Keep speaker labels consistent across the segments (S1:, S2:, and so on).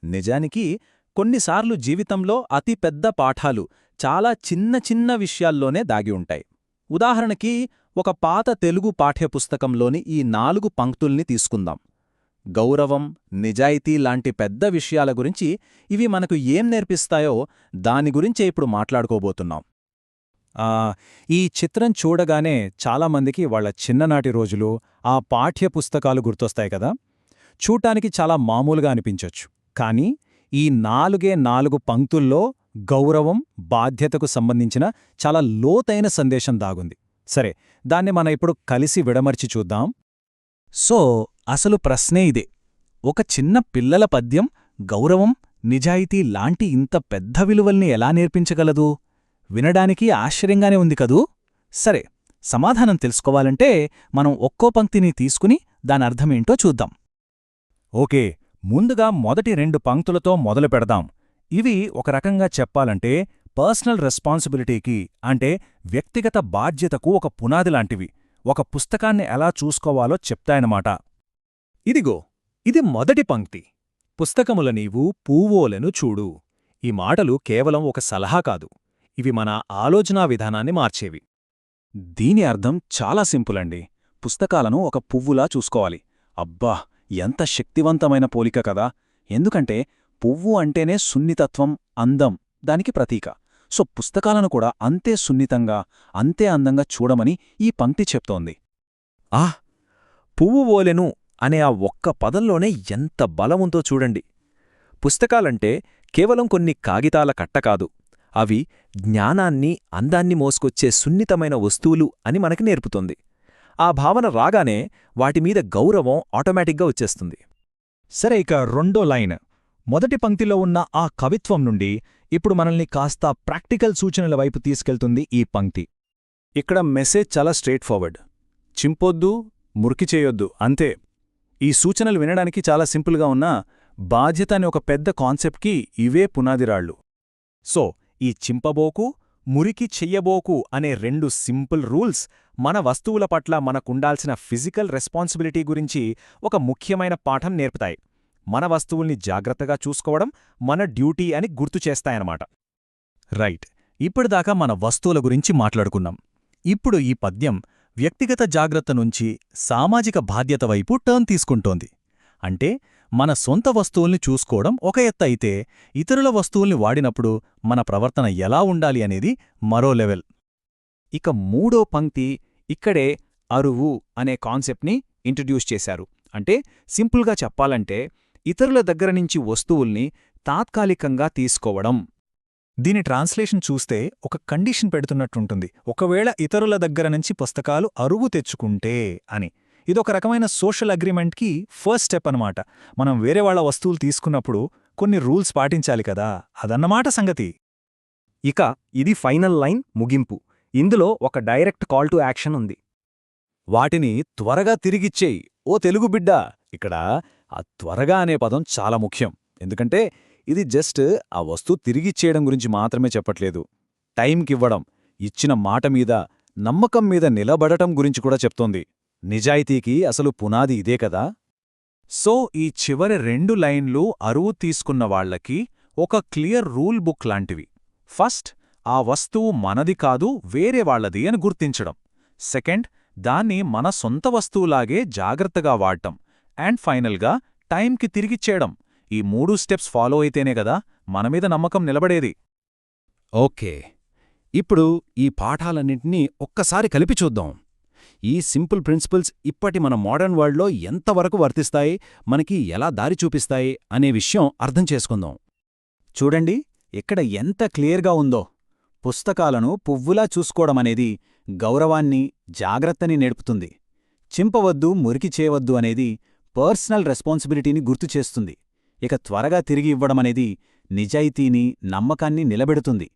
S1: నిజానికి కొన్నిసార్లు జీవితంలో అతి పెద్ద పాఠాలు చాలా చిన్న చిన్న విషయాల్లోనే దాగి ఉంటాయి. ఉదాహరణకి ఒక పాత తెలుగు పాఠ్యపుస్తకంలోని ఈ 4 పంక్తుల్ని తీసుకుందాం. గౌరవం, నిజాయితీ లాంటి పెద్ద విషయాల గురించి ఇవి మనకు ఏం నేర్పిస్తాయో దాని గురించే ఇప్పుడు మాట్లాడుకోబోతున్నాం.
S2: ఈ చిత్రం చూడగానే చాలామందికి వాళ్ల చిన్ననాటి రోజులు, ఆ పాఠ్యపుస్తకాలు గుర్తొస్తాయి కదా. చూడ్డానికి చాలా మామూలుగా అనిపించొచ్చు, కానీ ఈ 4 పంక్తుల్లో గౌరవం, బాధ్యతకు సంబంధించిన చాలా లోతైన సందేశం దాగుంది. సరే, దాన్ని మనం ఇప్పుడు కలిసి విడమర్చి చూద్దాం.
S1: సో అసలు ప్రశ్నే ఇదే. ఒక చిన్న పిల్లల పద్యం గౌరవం, నిజాయితీ లాంటి ఇంత పెద్ద విలువల్ని ఎలా నేర్పించగలదు? వినడానికి ఆశ్చర్యంగానే ఉంది కదూ? సరే, సమాధానం తెలుసుకోవాలంటే మనం ఒక్కో పంక్తిని తీసుకుని దానర్థమేంటో చూద్దాం.
S2: ఓకే, ముందుగా మొదటి 2 పంక్తులతో మొదలు పెడదాం. ఇవి ఒక రకంగా చెప్పాలంటే పర్సనల్ రెస్పాన్సిబిలిటీకి, అంటే వ్యక్తిగత బాధ్యతకు ఒక పునాది లాంటివి. ఒక పుస్తకాన్ని ఎలా చూసుకోవాలో చెప్తాయనమాట.
S3: ఇదిగో, ఇది మొదటి పంక్తి. పుస్తకముల నీవు పూవోలెను చూడు. ఈ మాటలు కేవలం ఒక సలహా కాదు, ఇవి మన ఆలోచనా విధానాన్ని మార్చేవి.
S2: దీని అర్థం చాలా సింపుల్ అండి. పుస్తకాలను ఒక పువ్వులా చూసుకోవాలి. అబ్బా, ఎంత శక్తివంతమైన పోలిక కదా! ఎందుకంటే పువ్వు అంటేనే సున్నితత్వం, అందం దానికి ప్రతీక. సో పుస్తకాలను కూడా అంతే సున్నితంగా, అంతే అందంగా చూడమని ఈ పంక్తి చెప్తోంది.
S3: పువ్వు ఓలెను అనే ఆ ఒక్క పదంలోనే ఎంత బలముందో చూడండి. పుస్తకాలంటే కేవలం కొన్ని కాగితాల కట్టకాదు, అవి జ్ఞానాన్ని, అందాన్ని మోసుకొచ్చే సున్నితమైన వస్తువులు అని మనకి నేర్పుతుంది. ఆ భావన రాగానే వాటిమీద గౌరవం ఆటోమేటిక్గా వచ్చేస్తుంది.
S2: సరే, ఇక రెండో లైన్, మొదటి పంక్తిలో ఉన్న ఆ కవిత్వం నుండి ఇప్పుడు మనల్ని కాస్త ప్రాక్టికల్ సూచనల వైపు తీసుకెళ్తుంది ఈ పంక్తి.
S3: ఇక్కడ మెసేజ్ చాలా స్ట్రేట్ ఫార్వర్డ్. చింపొద్దు, మురికి చేయొద్దు, అంతే.
S2: ఈ సూచనలు వినడానికి చాలా సింపుల్గా ఉన్నా బాధ్యత అనే ఒక పెద్ద కాన్సెప్ట్కి ఇవే పునాదిరాళ్లు.
S3: సో ఈ చింపబోకు, మురికి చెయ్యబోకు అనే 2 సింపుల్ రూల్స్ మన వస్తువుల పట్ల మనకుండాల్సిన ఫిజికల్ రెస్పాన్సిబిలిటీ గురించి ఒక ముఖ్యమైన పాఠం నేర్పుతాయి. మన వస్తువుల్ని జాగ్రత్తగా చూసుకోవడం మన డ్యూటీ అని గుర్తుచేస్తాయన్నమాట.
S2: రైట్, ఇప్పటిదాకా మన వస్తువుల గురించి మాట్లాడుకున్నాం. ఇప్పుడు ఈ పద్యం వ్యక్తిగత జాగ్రత్త నుంచి సామాజిక బాధ్యత వైపు టర్న్ తీసుకుంటోంది. అంటే మన సొంత వస్తువుల్ని చూసుకోవడం ఒక ఎత్తు అయితే, ఇతరుల వస్తువుల్ని వాడినప్పుడు మన ప్రవర్తన ఎలా ఉండాలి అనేది మరో లెవెల్.
S3: ఇక మూడో పంక్తి ఇక్కడే అరువు అనే కాన్సెప్ట్ని ఇంట్రడ్యూస్ చేశారు. అంటే సింపుల్గా చెప్పాలంటే ఇతరుల దగ్గర నుంచి వస్తువుల్ని తాత్కాలికంగా తీసుకోవడం.
S2: దీని ట్రాన్స్లేషన్ చూస్తే ఒక కండిషన్ పెడుతున్నట్టుంటుంది. ఒకవేళ ఇతరుల దగ్గర నుంచి పుస్తకాలు అరువు తెచ్చుకుంటే అని. ఇదొక రకమైన సోషల్ అగ్రిమెంట్కి ఫస్ట్ స్టెప్ అనమాట. మనం వేరే వాళ్ల వస్తువులు తీసుకున్నప్పుడు కొన్ని రూల్స్ పాటించాలి కదా, అదన్నమాట సంగతి.
S3: ఇక ఇది ఫైనల్ లైన్, ముగింపు. ఇందులో ఒక డైరెక్ట్ కాల్ టు యాక్షన్ ఉంది.
S2: వాటిని త్వరగా తిరిగిచ్చేయి ఓ తెలుగు బిడ్డ. ఇక్కడ ఆ త్వరగా అనే పదం చాలా ముఖ్యం. ఎందుకంటే ఇది జస్ట్ ఆ వస్తువు తిరిగిచ్చేయడం గురించి మాత్రమే చెప్పట్లేదు. టైంకివ్వడం, ఇచ్చిన మాట మీద, నమ్మకం మీద నిలబడటం గురించి కూడా చెప్తోంది. నిజాయితీకి అసలు పునాది ఇదే కదా. సో ఈ చివరి 2 లైన్లు అరువు తీసుకున్న వాళ్లకి ఒక క్లియర్ రూల్ బుక్ లాంటివి. ఫస్ట్, ఆ వస్తువు మనది కాదు, వేరే వాళ్లది అని గుర్తించడం. సెకండ్, దాన్ని మన సొంత వస్తువులాగే జాగ్రత్తగా వాడటం. అండ్ ఫైనల్గా టైంకి తిరిగిచ్చేయడం. ఈ 3 స్టెప్స్ ఫాలో అయితేనే కదా మనమీద నమ్మకం నిలబడేది.
S1: ఓకే, ఇప్పుడు ఈ పాఠాలన్నింటినీ ఒక్కసారి కలిపి చూద్దాం. ఈ సింపుల్ ప్రిన్సిపల్స్ ఇప్పటి మన మోడర్న్ వరల్డ్లో ఎంతవరకు వర్తిస్తాయి, మనకి ఎలా దారి చూపిస్తాయి అనే విషయం అర్థం చేసుకుందాం. చూడండి, ఇక్కడ ఎంత క్లియర్గా ఉందో. పుస్తకాలను పువ్వులా చూసుకోవడమనేది గౌరవాన్ని, జాగ్రత్తని నేర్పుతుంది. చింపవద్దు, మురికి చేయవద్దు అనేది పర్సనల్ రెస్పాన్సిబిలిటీని గుర్తుచేస్తుంది. ఇక త్వరగా తిరిగి ఇవ్వడమనేది నిజాయితీని, నమ్మకాన్ని నిలబెడుతుంది.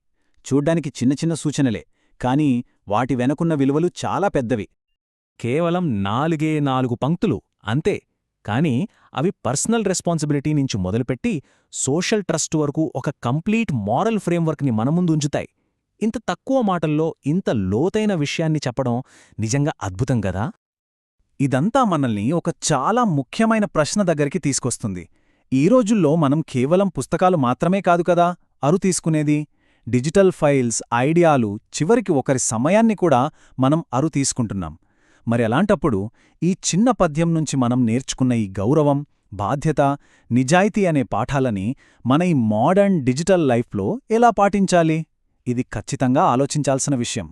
S1: చూడ్డానికి చిన్న చిన్న సూచనలే, కానీ వాటి వెనకున్న విలువలు చాలా పెద్దవి.
S3: కేవలం 4 పంక్తులు అంతే, కానీ అవి పర్సనల్ రెస్పాన్సిబిలిటీ నుంచి మొదలుపెట్టి సోషల్ ట్రస్ట్ వరకు ఒక కంప్లీట్ మారల్ ఫ్రేమ్వర్క్ని మన ముందు ఉంచుతాయి. ఇంత తక్కువ మాటల్లో ఇంత లోతైన విషయాన్ని చెప్పడం నిజంగా అద్భుతం కదా.
S2: ఇదంతా మనల్ని ఒక చాలా ముఖ్యమైన ప్రశ్న దగ్గరికి తీసుకొస్తుంది. ఈ రోజుల్లో మనం కేవలం పుస్తకాలు మాత్రమే కాదు కదా అరు తీసుకునేది. డిజిటల్ ఫైల్స్, ఐడియాలు, చివరికి ఒకరి సమయాన్ని కూడా మనం అరు తీసుకుంటున్నాం. మరి అలాంటప్పుడు ఈ చిన్న పద్యం నుంచి మనం నేర్చుకున్న ఈ గౌరవం, బాధ్యత, నిజాయితీ అనే పాఠాలని మన ఈ మోడర్న్ డిజిటల్ లైఫ్లో ఎలా పాటించాలి? ఇది ఖచ్చితంగా ఆలోచించాల్సిన విషయం.